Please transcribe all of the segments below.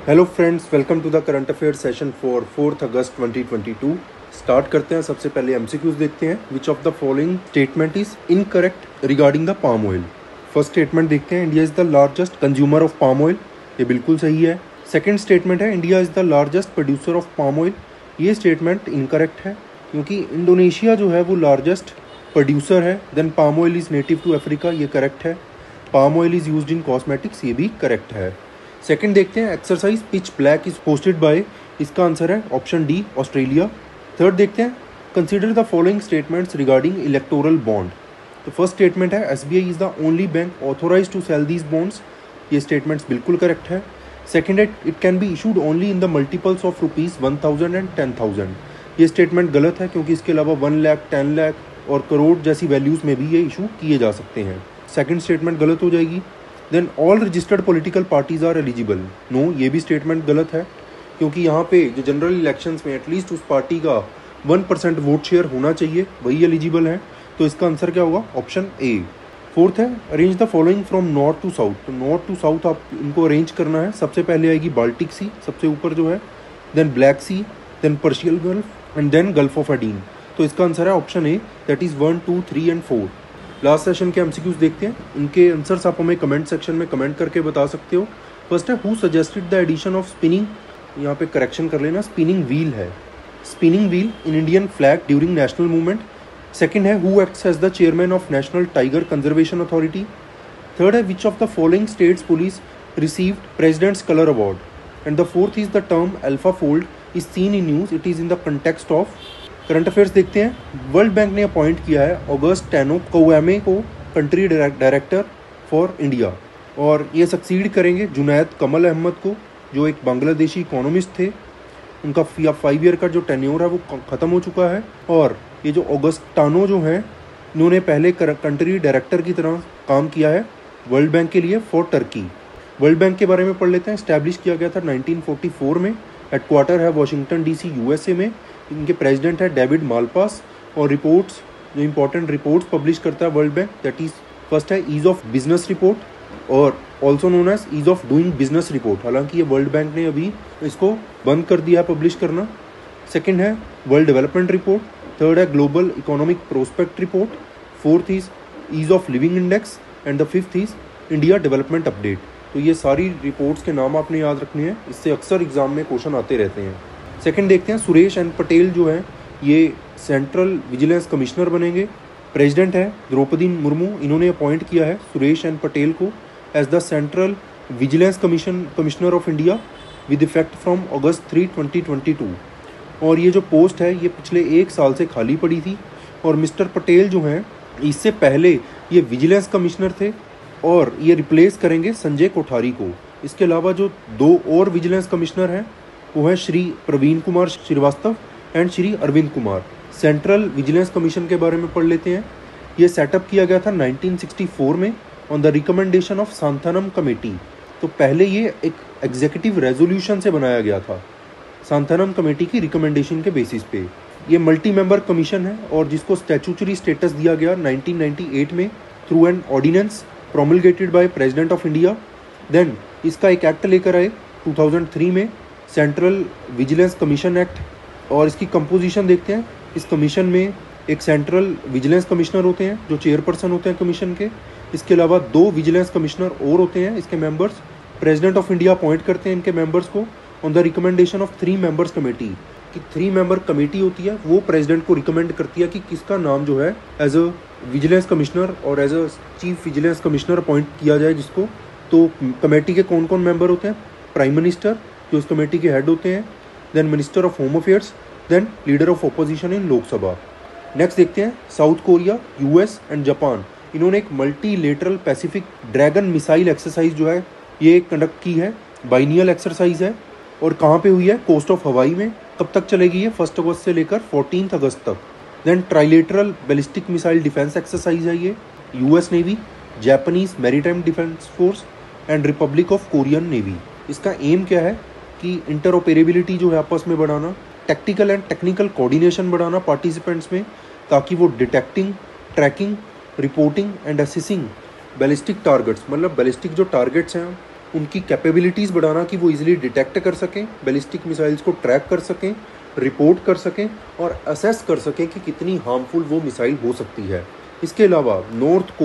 Hello friends, welcome to the current affair session for 4 August 2022। Start करते हैं। सबसे पहले एमसीक्यूज देखते हैं। Which of the following statement is incorrect regarding the palm oil. First statement देखते हैं, India is the largest consumer of palm oil. ये बिल्कुल सही है। सेकंड स्टेटमेंट है, India is the largest producer of palm oil. ये statement incorrect है क्योंकि इंडोनेशिया जो है वो लार्जेस्ट प्रोड्यूसर है। Then palm oil is native to Africa, ये करेक्ट है। Palm oil is used in cosmetics, ये भी करेक्ट है। सेकंड देखते हैं, exercise pitch black is hosted by. इसका आंसर है ऑप्शन डी, ऑस्ट्रेलिया। थर्ड देखते हैं, consider the following statements regarding electoral bond. तो फर्स्ट स्टेटमेंट है, SBI is the only bank authorise to sell these bonds. ये statements बिल्कुल correct है। Second है, it can be issued only in the multiples of ₹1000 and 10,000। ये statement गलत है क्योंकि इसके अलावा 1 लाख, 10 लाख और करोड़ जैसी वैल्यूज में भी ये इशू किए जा सकते हैं। सेकंड स्टेटमेंट गलत हो जाएगी। Then all registered political parties are eligible. No, ये भी स्टेटमेंट गलत है क्योंकि यहाँ पे जो जनरल इलेक्शंस में एटलीस्ट उस पार्टी का 1% वोट शेयर होना चाहिए, वही एलिजिबल है। तो इसका आंसर क्या होगा? Option A. फोर्थ है, arrange the following from north to south. तो नॉर्थ टू साउथ आप इनको अरेंज करना है। सबसे पहले आएगी बाल्टिक सी, सबसे ऊपर जो है, then Black Sea, then Persian Gulf and then Gulf of Aden. तो इसका आंसर है option A, that is 1, 2, 3 and 4। Last session के एमसीक्यूज देखते हैं। इनके आंसर्स आप हमें कमेंट सेक्शन में कमेंट करके बता सकते हो। फर्स्ट है, who suggested the addition of spinning. यहाँ पे करेक्शन कर लेना, स्पिनिंग व्हील है। Spinning wheel in Indian flag during national movement. Second है, who acts as the chairman of National Tiger Conservation Authority. Third है, which of the following states police received president's colour award. And the fourth is the term alpha fold is seen in news, it is in the context of. Current affairs देखते हैं। World bank ने appoint किया है August टेनो कौएमे को country director for India, और ये succeed करेंगे जुनैद कमल अहमद को, जो एक बांग्लादेशी इकोनॉमिस्ट थे। उनका 5 ईयर का जो टेन्योर है वो ख़त्म हो चुका है। और ये जो ऑगस्टानो जो हैं, इन्होंने पहले कंट्री डायरेक्टर की तरह काम किया है वर्ल्ड बैंक के लिए फॉर टर्की। वर्ल्ड बैंक के बारे में पढ़ लेते हैं। इस्टेब्लिश किया गया था 1944 में। हेडक्वार्टर है वाशिंगटन डीसी यूएसए में। इनके प्रेसिडेंट है डेविड मालपास। और रिपोर्ट्स, जो इंपॉर्टेंट रिपोर्ट्स पब्लिश करता है World Bank, that is first है ईज ऑफ बिजनेस रिपोर्ट और also known as ease of doing business report. हालांकि ये वर्ल्ड बैंक ने अभी इसको बंद कर दिया पब्लिश करना। सेकंड है वर्ल्ड डेवलपमेंट रिपोर्ट। थर्ड है global economic prospect report. Fourth is ease of living index and the fifth is India development update. तो ये सारी रिपोर्ट्स के नाम आपने याद रखने हैं, इससे अक्सर एग्जाम में क्वेश्चन आते रहते हैं। सेकंड देखते हैं, सुरेश एन पटेल जो है ये सेंट्रल विजिलेंस कमिश्नर बनेंगे। प्रेसिडेंट है द्रौपदी मुर्मू। इन्होंने अपॉइंट किया है सुरेश एन पटेल को as the central vigilance commissioner of India with effect from August 3, 2022। और ये जो पोस्ट है ये पिछले 1 साल से खाली पड़ी थी। और मिस्टर पटेल जो हैं, इससे पहले ये विजिलेंस कमिश्नर थे और ये रिप्लेस करेंगे संजय कोठारी को। इसके अलावा जो 2 और विजिलेंस कमिश्नर हैं वो है Shri Praveen Kumar Srivastava and Shri Arvind Kumar. Central vigilance commission के बारे में पढ़ लेते हैं। ये सेटअप किया गया था 1964 में on the recommendation of Santhanam committee. तो पहले ये एक एग्जीक्यूटिव रेजोल्यूशन से बनाया गया था, सांथानम कमेटी की रिकमेंडेशन के बेसिस पे। ये मल्टी मेंबर कमीशन है और जिसको स्टैट्यूटरी स्टेटस दिया गया 1998 में through an ordinance promulgated by president of India. Then इसका एक एक्ट लेकर आए 2003 में, सेंट्रल विजिलेंस कमीशन एक्ट। और इसकी कंपोजिशन देखते हैं। इस कमीशन में एक सेंट्रल विजिलेंस कमिश्नर होते हैं जो चेयरपर्सन होते हैं कमीशन के। इसके अलावा 2 विजिलेंस कमिश्नर और होते हैं इसके members. President of India appoint करते हैं इनके मेंबर्स को on the recommendation of 3 members committee. कि 3 मेंबर कमेटी होती है, वो प्रेसिडेंट को रिकमेंड करती है कि किसका नाम जो है एज अ विजिलेंस कमिश्नर और as a chief vigilance commissioner appoint किया जाए जिसको। तो कमेटी के कौन कौन मेंबर होते हैं? प्राइम मिनिस्टर जो इस कमेटी के हेड होते हैं, then minister of home affairs, then leader of opposition in Lok Sabha. Next देखते हैं, South Korea, US and Japan, इन्होंने एक multilateral Pacific Dragon missile exercise जो है ये कंडक्ट की है। बाइनियल एक्सरसाइज है और कहाँ पे हुई है? कोस्ट ऑफ हवाई में। कब तक चलेगी ये? 1 अगस्त से लेकर 14 अगस्त तक। Then trilateral ballistic missile defence exercise है ये, US navy, Japanese maritime defence force and Republic of Korean navy. इसका एम क्या है कि इंटरऑपरेबिलिटी जो है आपस में बढ़ाना, टैक्टिकल एंड टेक्निकल कोऑर्डिनेशन बढ़ाना पार्टिसिपेंट्स में, ताकि वो detecting, tracking, reporting and assessing ballistic targets, मतलब बैलिस्टिक जो टारगेट्स हैं उनकी कैपेबिलिटीज़ बढ़ाना कि वो इजीली डिटेक्ट कर सकें, बैलिस्टिक मिसाइल्स को ट्रैक कर सकें, रिपोर्ट कर सकें और असेस कर सकें कि कितनी हार्मफुल वो मिसाइल हो सकती है। इसके अलावा नॉर्थ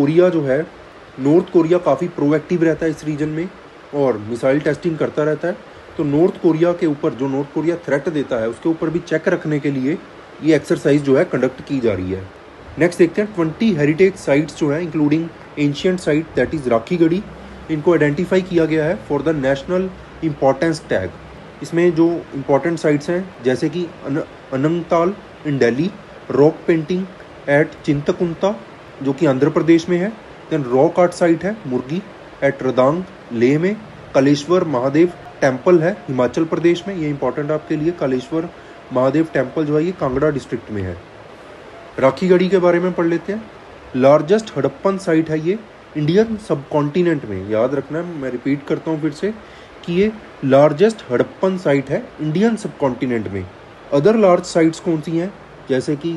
कोरिया काफ़ी प्रोएक्टिव रहता है इस रीजन में और मिसाइल टेस्टिंग करता रहता है। तो नॉर्थ कोरिया के ऊपर जो नॉर्थ कोरिया थ्रेट देता है उसके ऊपर भी चेक रखने के लिए ये एक्सरसाइज जो है कंडक्ट की जा रही है। नेक्स्ट देखते हैं 20 हेरिटेज साइट्स जो है including ancient site that is Rakhigarhi, इनको आइडेंटिफाई किया गया है for the national importance tag. इसमें जो इम्पोर्टेंट साइट्स हैं जैसे कि अनंगताल इन दिल्ली, रॉक पेंटिंग एट चिंतकुंता जो कि आंध्र प्रदेश में है, देन रॉक आर्ट साइट है मुर्गी एट रदांग लेह में, कलेश्वर महादेव टेम्पल है हिमाचल प्रदेश में, ये इंपॉर्टेंट आपके लिए, कलेश्वर महादेव टेम्पल जो है ये कांगड़ा डिस्ट्रिक्ट में है। राखीगढ़ी के बारे में पढ़ लेते हैं। लार्जेस्ट हड़प्पन साइट है ये इंडियन सब कॉन्टिनेंट में, याद रखना है, मैं रिपीट करता हूँ फिर से कि ये लार्जेस्ट हड़प्पन साइट है इंडियन सब कॉन्टिनेंट में। अदर लार्ज साइट्स कौन सी हैं जैसे कि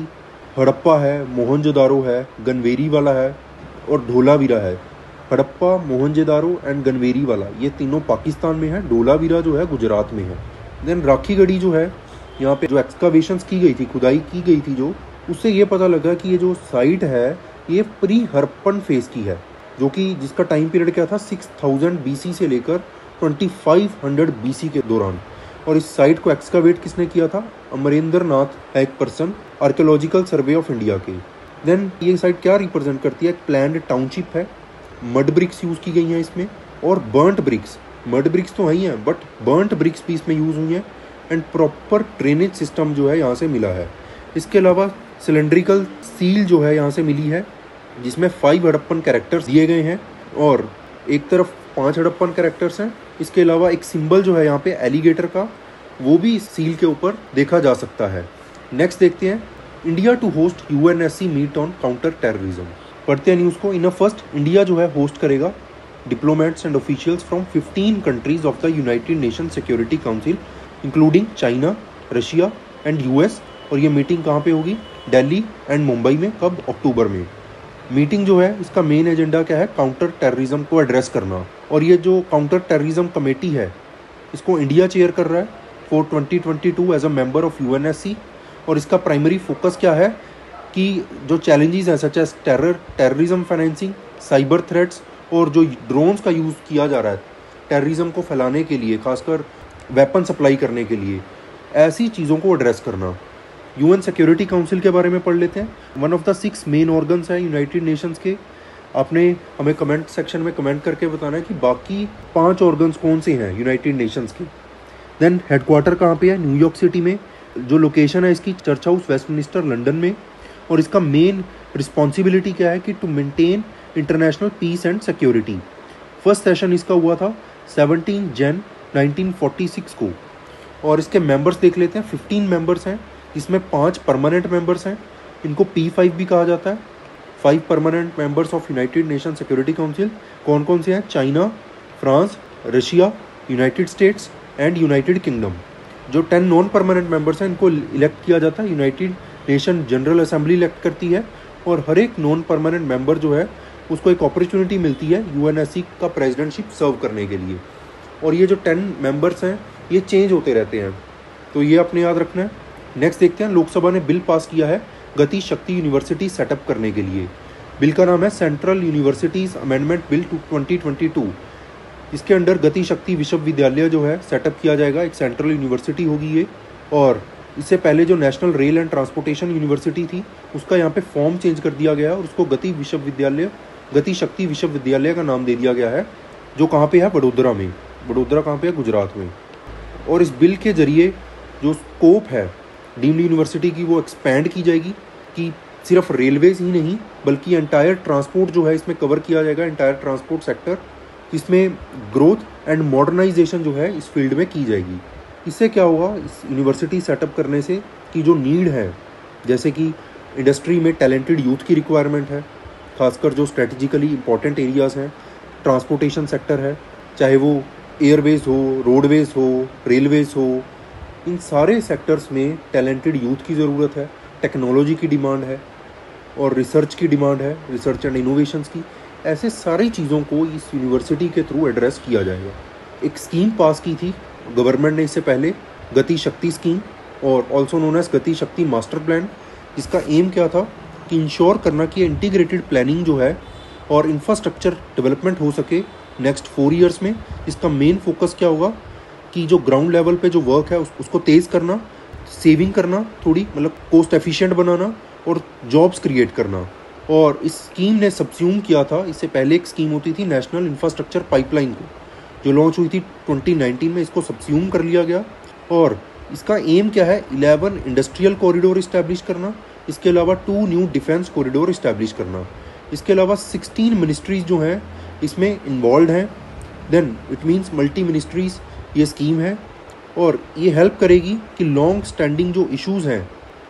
हड़प्पा है, मोहनजोदारो है, गनवेरी वाला है और धोलावीरा है। हड़प्पा, मोहनजोदारो एंड गनवेरी वाला ये तीनों पाकिस्तान में है, धोलावीरा जो है गुजरात में है। देन राखीगढ़ी जो है यहाँ पे जो एक्सकावेशंस की गई थी, खुदाई की गई थी जो, उससे ये पता लगा कि ये जो साइट है ये प्री हड़प्पन फेज की है, जो कि जिसका टाइम पीरियड क्या था 6000 BC से लेकर 2500 BC के दौरान। और इस साइट को एक्सकावेट किसने किया था? अमरेंद्र नाथ है एक person, archaeological survey of India के। देन ये साइट क्या रिप्रेजेंट करती है? एक प्लान्ड टाउनशिप है, मड ब्रिक्स यूज़ की गई हैं इसमें और बर्न्ट ब्रिक्स, मड ब्रिक्स तो ही हैं बट बर्न्ट ब्रिक्स भी इसमें यूज़ हुई हैं एंड प्रॉपर ड्रेनेज सिस्टम जो है यहाँ से मिला है। इसके अलावा सिलेंड्रिकल सील जो है यहाँ से मिली है जिसमें 5 हड़प्पन कैरेक्टर्स दिए गए हैं और एक तरफ 5 हड़प्पन कैरेक्टर्स हैं। इसके अलावा एक सिंबल जो है यहाँ पे एलिगेटर का, वो भी इस सील के ऊपर देखा जा सकता है। नेक्स्ट देखते हैं, India to host UNSC meet on counter terrorism. पढ़ते हैं न्यूज़ को। इन फर्स्ट इंडिया जो है होस्ट करेगा diplomats and officials from 15 countries of the United nation security council including China, Russia and US। और ये मीटिंग कहाँ पे होगी? दिल्ली एंड मुंबई में। कब? अक्टूबर में। मीटिंग जो है इसका मेन एजेंडा क्या है? काउंटर टेररिज्म को एड्रेस करना। और ये जो काउंटर टेररिज्म कमेटी है इसको इंडिया चेयर कर रहा है for 2022 as a member of UNSC। और इसका प्राइमरी फोकस क्या है कि जो चैलेंजेस हैं such as terrorism financing, cyber threats और जो ड्रोन्स का यूज़ किया जा रहा है टेररिज्म को फैलाने के लिए, खासकर वेपन सप्लाई करने के लिए, ऐसी चीज़ों को एड्रेस करना। UN सिक्योरिटी काउंसिल के बारे में पढ़ लेते हैं। One of the 6 main organs है यूनाइटेड नेशंस के। आपने हमें कमेंट सेक्शन में कमेंट करके बताना है कि बाकी 5 ऑर्गन्स कौन से हैं यूनाइटेड नेशंस के। देन हेडक्वार्टर कहाँ पे है? न्यूयॉर्क सिटी में। जो लोकेशन है इसकी चर्च हाउस वेस्टमिनिस्टर लंदन में। और इसका मेन रिस्पॉन्सिबिलिटी क्या है कि to maintain international peace and security. First session इसका हुआ था 17 जन 1946 को। और इसके मेंबर्स देख लेते हैं। 15 मेंबर्स हैं जिसमें 5 परमानेंट मेंबर्स हैं, इनको P5 भी कहा जाता है। 5 permanent members of United nation security council कौन कौन से हैं? China, France, Russia, United states and United kingdom. जो 10 नॉन परमानेंट मेंबर्स हैं इनको इलेक्ट किया जाता है, United nation general assembly elect करती है। और हर एक नॉन परमानेंट मेंबर जो है उसको एक अपॉर्चुनिटी मिलती है UNSC का प्रेसिडेंटशिप सर्व करने के लिए। और ये जो 10 मेंबर्स हैं ये चेंज होते रहते हैं, तो ये आपने याद रखना है। नेक्स्ट देखते हैं, लोकसभा ने बिल पास किया है गति शक्ति यूनिवर्सिटी सेटअप करने के लिए। बिल का नाम है सेंट्रल यूनिवर्सिटीज अमेंडमेंट बिल 2022। इसके अंडर गति शक्ति विश्वविद्यालय जो है सेटअप किया जाएगा, एक सेंट्रल यूनिवर्सिटी होगी ये। और इससे पहले जो national rail and transportation university थी उसका यहाँ पे फॉर्म चेंज कर दिया गया और उसको गति शक्ति विश्वविद्यालय का नाम दे दिया गया है, जो कहाँ पे है? बड़ोदरा में। बड़ोदरा कहाँ पे है? गुजरात में। और इस बिल के जरिए जो स्कोप है डीम्ड यूनिवर्सिटी की वो एक्सपैंड की जाएगी कि सिर्फ रेलवेज ही नहीं बल्कि एंटायर ट्रांसपोर्ट जो है इसमें कवर किया जाएगा, एंटायर ट्रांसपोर्ट सेक्टर, जिसमें ग्रोथ एंड मॉडर्नाइजेशन जो है इस फील्ड में की जाएगी। इससे क्या होगा? इस यूनिवर्सिटी सेटअप करने से कि जो नीड है, जैसे कि इंडस्ट्री में टैलेंटेड यूथ की रिक्वायरमेंट है, खासकर जो स्ट्रेटेजिकली इंपॉर्टेंट एरियाज़ हैं, ट्रांसपोर्टेशन सेक्टर है, चाहे वो एयरवेज हो, रोडवेज हो, रेलवेज हो, इन सारे सेक्टर्स में टैलेंटेड यूथ की ज़रूरत है, टेक्नोलॉजी की डिमांड है और रिसर्च की डिमांड है, रिसर्च एंड इनोवेशंस की। ऐसे सारी चीज़ों को इस यूनिवर्सिटी के थ्रू एड्रेस किया जाएगा। एक स्कीम पास की थी गवर्नमेंट ने इससे पहले, गति शक्ति स्कीम और ऑल्सो नोन एज गति शक्ति मास्टर प्लान, जिसका एम क्या था कि इंश्योर करना कि इंटीग्रेटेड प्लानिंग जो है और इंफ्रास्ट्रक्चर डेवलपमेंट हो सके नेक्स्ट 4 ईयर्स में। इसका मेन फोकस क्या होगा कि जो ग्राउंड लेवल पे जो वर्क है उसको तेज़ करना, सेविंग करना, थोड़ी मतलब कोस्ट एफिशिएंट बनाना और जॉब्स क्रिएट करना। और इस स्कीम ने सब्स्यूम किया था, इससे पहले एक स्कीम होती थी नेशनल इंफ्रास्ट्रक्चर पाइपलाइन को, जो लॉन्च हुई थी 2019 में, इसको सब्स्यूम कर लिया गया। और इसका एम क्या है, 11 इंडस्ट्रियल कॉरिडोर इस्टेब्लिश करना, इसके अलावा 2 न्यू डिफेंस कॉरिडोर इस्टेब्लिश करना। इसके अलावा 16 मिनिस्ट्रीज जो हैं इसमें इन्वॉल्व हैं। Then it means multi ministries ये स्कीम है और ये हेल्प करेगी कि लॉन्ग स्टैंडिंग जो इश्यूज़ हैं,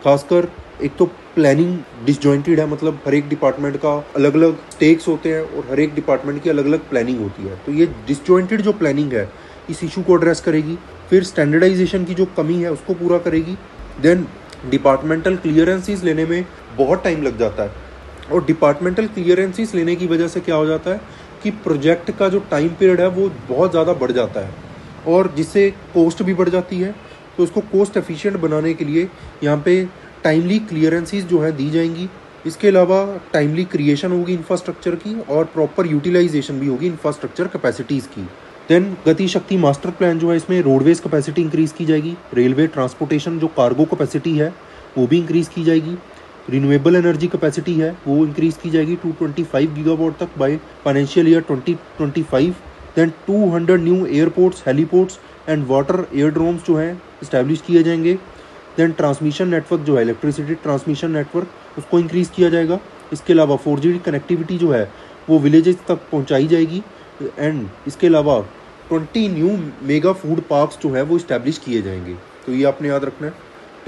खासकर एक तो प्लानिंग डिसजॉइंटेड है, मतलब हर एक डिपार्टमेंट का अलग अलग स्टेक्स होते हैं और हर एक डिपार्टमेंट की अलग अलग प्लानिंग होती है, तो ये डिसजॉइंटेड जो प्लानिंग है इस इशू को एड्रेस करेगी। फिर स्टैंडर्डाइजेशन की जो कमी है उसको पूरा करेगी। देन डिपार्टमेंटल क्लियरेंसेस लेने में बहुत टाइम लग जाता है और डिपार्टमेंटल क्लियरेंसेस लेने की वजह से क्या हो जाता है कि प्रोजेक्ट का जो टाइम पीरियड है वो बहुत ज़्यादा बढ़ जाता है और जिससे कॉस्ट भी बढ़ जाती है। तो इसको कॉस्ट एफिशिएंट बनाने के लिए यहाँ पे टाइमली क्लियरेंसेस जो है दी जाएंगी। इसके अलावा टाइमली क्रिएशन होगी इंफ्रास्ट्रक्चर की और प्रॉपर यूटिलाइजेशन भी होगी इंफ्रास्ट्रक्चर कैपेसिटीज़ की। देन गति शक्ति मास्टर प्लान जो है, इसमें रोडवेज कैपेसिटी इंक्रीज़ की जाएगी, रेलवे ट्रांसपोर्टेशन जो कार्गो कैपेसिटी है वो भी इंक्रीज़ की जाएगी, रिन्यूएबल एनर्जी कैपेसिटी है वो इंक्रीज़ की जाएगी 225 गीगावाट तक by financial year 2025। Then 200 new airports, heliports and water aerodromes जो हैं इस्टेब्लिश किए जाएंगे। देन ट्रांसमिशन नेटवर्क जो है, इलेक्ट्रिसिटी ट्रांसमिशन नेटवर्क, उसको इंक्रीज़ किया जाएगा। इसके अलावा 4G कनेक्टिविटी जो है वो विलेजेस तक पहुंचाई जाएगी। एंड इसके अलावा 20 न्यू मेगा फूड पार्क्स जो है वो इस्टेब्लिश किए जाएंगे। तो ये आपने याद रखना है।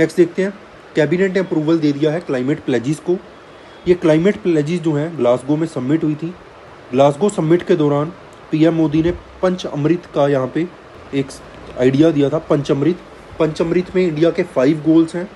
नेक्स्ट देखते हैं, कैबिनेट ने अप्रूवल दे दिया है क्लाइमेट प्लेजिस को। ये क्लाइमेट प्लेजिस जो है ग्लासगो में सबमिट हुई थी। ग्लासगो सबमिट के दौरान पीएम मोदी ने पंच अमृत का यहाँ पे एक आइडिया दिया था। पंचअमृत में इंडिया के 5 गोल्स हैं,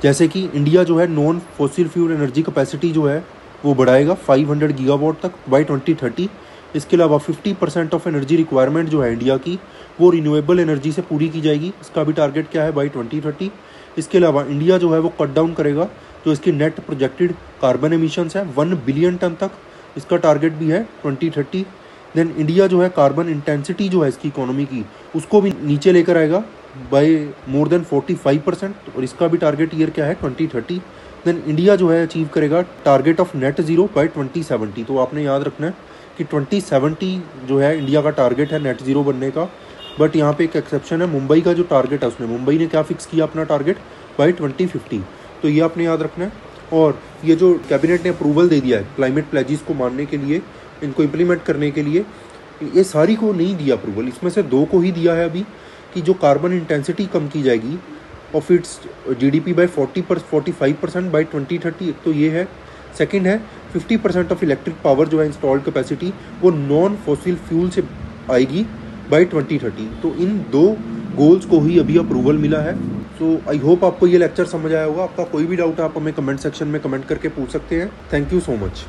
जैसे कि इंडिया जो है non fossil fuel energy capacity जो है वो बढ़ाएगा 500 गीगावाट तक बाय 2030। इसके अलावा 50% ऑफ एनर्जी रिक्वायरमेंट जो है इंडिया की वो रिन्यूएबल एनर्जी से पूरी की जाएगी, इसका भी टारगेट क्या है बाय 2030। इसके अलावा इंडिया जो है वो कट डाउन करेगा जो इसकी नेट प्रोजेक्टेड कार्बन एमिशंस है 1 बिलियन टन तक, इसका टारगेट भी है 2030। देन इंडिया जो है कार्बन इंटेंसिटी जो है इसकी इकोनॉमी की उसको भी नीचे लेकर आएगा बाय मोर देन 45% और इसका भी टारगेट ईयर क्या है 2030। देन इंडिया जो है अचीव करेगा target of net zero by 2070। तो आपने याद रखना है कि 2070 जो है इंडिया का टारगेट है नेट जीरो बनने का। बट यहाँ पे एक एक्सेप्शन है, मुंबई का जो टारगेट है उसने, मुंबई ने क्या फिक्स किया अपना टारगेट बाय 2050। तो ये आपने याद रखना है। और ये जो कैबिनेट ने अप्रूवल दे दिया है क्लाइमेट प्लेजिस को मानने के लिए, इनको इम्प्लीमेंट करने के लिए, ये सारी को नहीं दिया अप्रूवल, इसमें से 2 को ही दिया है अभी, कि जो कार्बन इंटेंसिटी कम की जाएगी of its GDP by 45% by 2030। तो ये है। सेकंड है 50% ऑफ इलेक्ट्रिक पावर जो है इंस्टॉल्ड कैपेसिटी वो नॉन फॉसिल फ्यूल से आएगी बाय 2030। तो इन 2 गोल्स को ही अभी अप्रूवल मिला है। सो आई होप आपको ये लेक्चर समझ आया होगा। आपका कोई भी डाउट आप हमें कमेंट सेक्शन में कमेंट करके पूछ सकते हैं। Thank you so much.